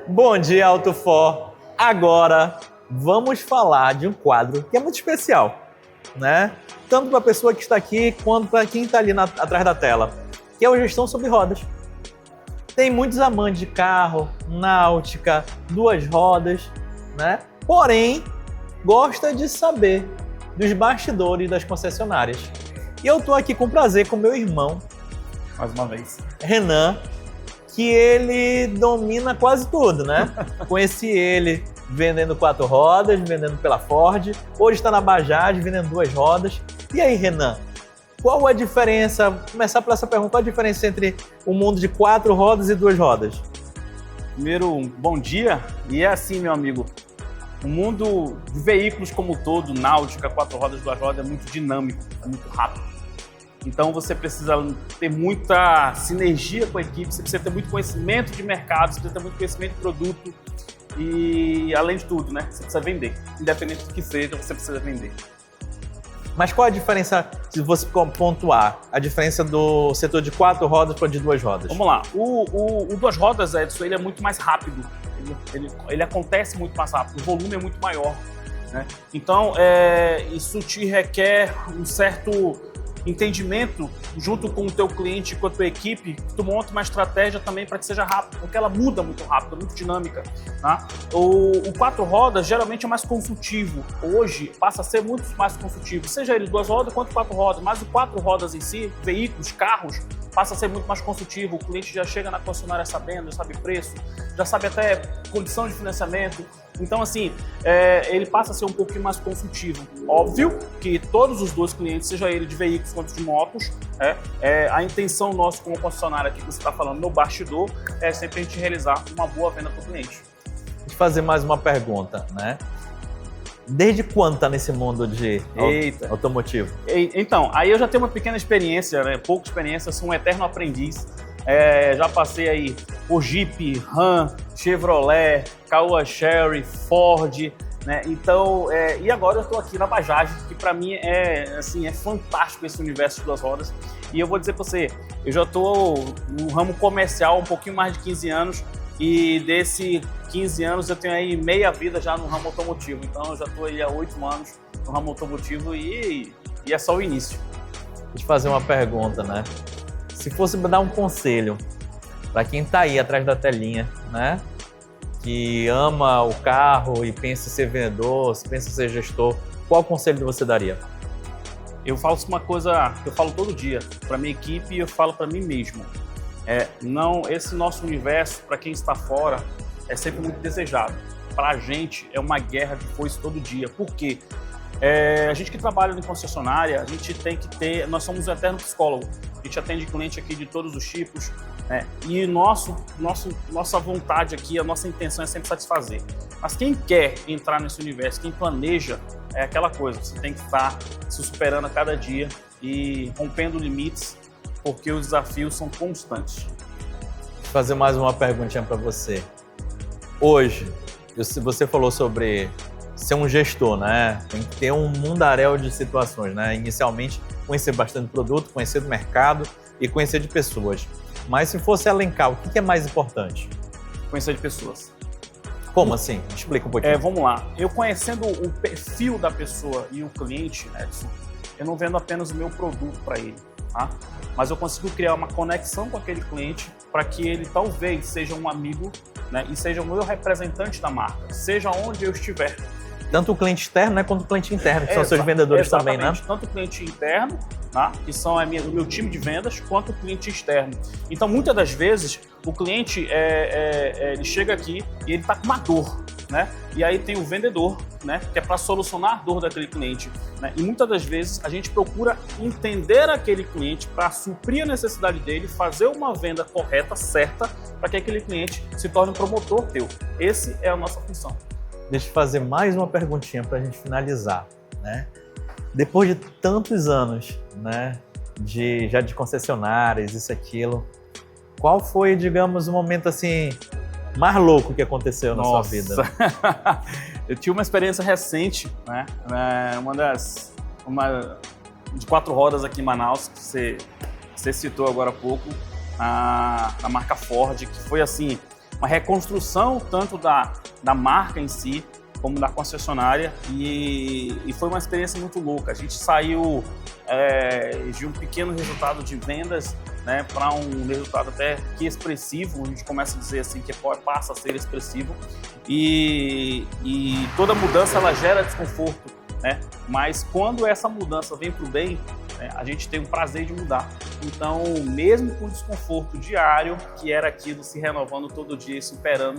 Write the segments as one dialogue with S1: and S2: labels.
S1: Bom dia, Auto For. Agora vamos falar de um quadro que é muito especial, né? Tanto para a pessoa que está aqui quanto para quem está ali atrás da tela, que é o Gestão Sob Rodas. Tem muitos amantes de carro, náutica, duas rodas, né? Porém, gosta de saber dos bastidores das concessionárias. E eu estou aqui com prazer com meu irmão,
S2: Mais uma vez.
S1: Renan, que ele domina quase tudo, né? Conheci ele vendendo 4 rodas, vendendo pela Ford. Hoje está na Bajaj, vendendo 2 rodas. E aí, Renan, qual a diferença? Vou começar por essa pergunta. Qual a diferença entre o mundo de 4 rodas e 2 rodas?
S2: Primeiro, bom dia. E é assim, meu amigo, o mundo de veículos como um todo, náutica, 4 rodas, 2 rodas, é muito dinâmico, é muito rápido. Então você precisa ter muita sinergia com a equipe, você precisa ter muito conhecimento de mercado, você precisa ter muito conhecimento de produto e, além de tudo, né, você precisa vender. Independente do que seja, você precisa vender.
S1: Mas qual a diferença, se você pontuar, a diferença do setor de 4 rodas para o de 2 rodas?
S2: Vamos lá. O 2 rodas, Edson, ele é muito mais rápido. Ele acontece muito mais rápido, o volume é muito maior, né? Então, isso te requer um certo entendimento junto com o teu cliente, com a tua equipe, que tu monta uma estratégia também para que seja rápido, porque ela muda muito rápido, muito dinâmica, tá? O 4 rodas geralmente é mais consultivo, hoje passa a ser muito mais consultivo, seja ele 2 rodas quanto 4 rodas, mas o 4 rodas em si, veículos, carros, passa a ser muito mais consultivo, o cliente já chega na concessionária sabendo, já sabe preço, já sabe até condição de financiamento. Então, assim, ele passa a ser um pouquinho mais consultivo. Óbvio que todos os dois clientes, seja ele de veículos quanto de motos, a intenção nossa como concessionária aqui que você está falando no bastidor é sempre a gente realizar uma boa venda para o cliente.
S1: Deixa eu fazer mais uma pergunta, né? Desde quando tá nesse mundo de automotivo?
S2: Então, aí eu já tenho uma pequena experiência, né? Pouca experiência, sou um eterno aprendiz. Já passei aí por Jeep, Ram, Chevrolet, Caoa Chery, Ford, né? Então, e agora eu estou aqui na Bajaj, que para mim é fantástico esse universo de 2 rodas. E eu vou dizer para você, eu já estou no ramo comercial há um pouquinho mais de 15 anos. E desse 15 anos eu tenho aí meia vida já no ramo automotivo. Então eu já estou aí há 8 anos no ramo automotivo e é só o início.
S1: Deixa eu fazer uma pergunta, né? Se fosse dar um conselho para quem está aí atrás da telinha, né? Que ama o carro e pensa em ser vendedor, pensa em ser gestor, qual conselho você daria?
S2: Eu falo uma coisa que eu falo todo dia para minha equipe e eu falo para mim mesmo. Esse nosso universo, para quem está fora, é sempre muito desejado. Para a gente, é uma guerra de foice todo dia. Por quê? A gente que trabalha em concessionária, a gente tem que ter... Nós somos um eterno psicólogo. A gente atende cliente aqui de todos os tipos, né? E nossa vontade aqui, a nossa intenção é sempre satisfazer. Mas quem quer entrar nesse universo, quem planeja, é aquela coisa. Você tem que estar se superando a cada dia e rompendo limites, porque os desafios são constantes.
S1: Vou fazer mais uma perguntinha para você. Hoje, você falou sobre ser um gestor, né? Tem que ter um mundaréu de situações, né? Inicialmente, conhecer bastante produto, conhecer do mercado e conhecer de pessoas. Mas se fosse elencar, o que é mais importante?
S2: Conhecer de pessoas.
S1: Como assim? Explica um pouquinho.
S2: Vamos lá. Eu conhecendo o perfil da pessoa e o cliente, Edson, eu não vendo apenas o meu produto para ele, tá? Mas eu consigo criar uma conexão com aquele cliente para que ele talvez seja um amigo, né, e seja o meu representante da marca, seja onde eu estiver.
S1: Tanto o cliente externo, né, quanto o cliente interno, que são seus vendedores também, né?
S2: Tanto o cliente interno, tá, que são o meu time de vendas, quanto o cliente externo. Então, muitas das vezes, o cliente ele chega aqui e ele está com uma dor, né? E aí tem o vendedor, né, que é para solucionar a dor daquele cliente, né? E muitas das vezes a gente procura entender aquele cliente para suprir a necessidade dele, fazer uma venda correta, certa, para que aquele cliente se torne um promotor teu. Essa é a nossa função.
S1: Deixa eu fazer mais uma perguntinha para a gente finalizar, né? Depois de tantos anos, né, já de concessionárias, isso, aquilo, qual foi, digamos, o momento assim mais louco que aconteceu na sua vida?
S2: Eu tive uma experiência recente, né? Uma de 4 rodas aqui em Manaus, que você citou agora há pouco, a marca Ford, que foi assim, uma reconstrução tanto da marca em si, como da concessionária, e foi uma experiência muito louca. A gente saiu de um pequeno resultado de vendas, né, para um resultado até que expressivo, a gente começa a dizer assim, que passa a ser expressivo, e toda mudança ela gera desconforto, né? Mas quando essa mudança vem para o bem, né, a gente tem o prazer de mudar. Então, mesmo com o desconforto diário, que era aquilo se renovando todo dia, superando,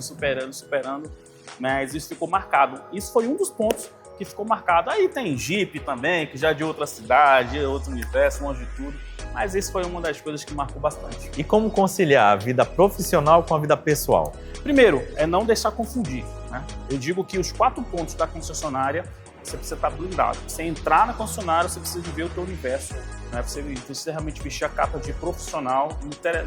S2: mas isso ficou marcado. Isso foi um dos pontos que ficou marcado. Aí tem Jeep também, que já é de outra cidade, outro universo, longe de tudo. Mas isso foi uma das coisas que marcou bastante.
S1: E como conciliar a vida profissional com a vida pessoal?
S2: Primeiro, é não deixar confundir, né? Eu digo que os 4 pontos da concessionária, você precisa estar blindado. Você entrar na concessionária, você precisa ver o teu universo, né? Você precisa realmente vestir a capa de profissional.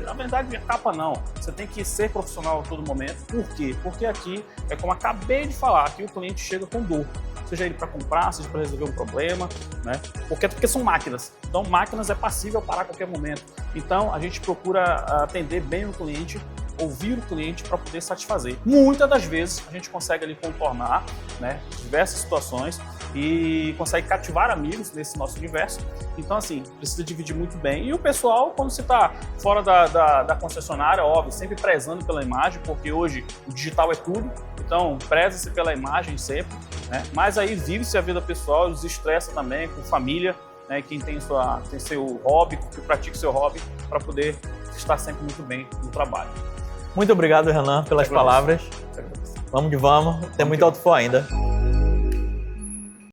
S2: Na verdade, a capa não. Você tem que ser profissional a todo momento. Por quê? Porque aqui, é como acabei de falar, que o cliente chega com dor. Seja ele para comprar, seja para resolver um problema, né? Porque são máquinas. Então, máquinas é passível parar a qualquer momento. Então, a gente procura atender bem o cliente, ouvir o cliente para poder satisfazer. Muitas das vezes a gente consegue ali contornar, né, diversas situações e consegue cativar amigos nesse nosso universo. Então, assim, precisa dividir muito bem. E o pessoal, quando você está fora da concessionária, óbvio, sempre prezando pela imagem, porque hoje o digital é tudo, então preza-se pela imagem sempre, né? Mas aí vive-se a vida pessoal, desestressa também com família, né? Quem tem seu hobby, que pratica seu hobby, para poder estar sempre muito bem no trabalho.
S1: Muito obrigado, Renan, pelas palavras. Vamos que vamos. Tem muito alto for ainda.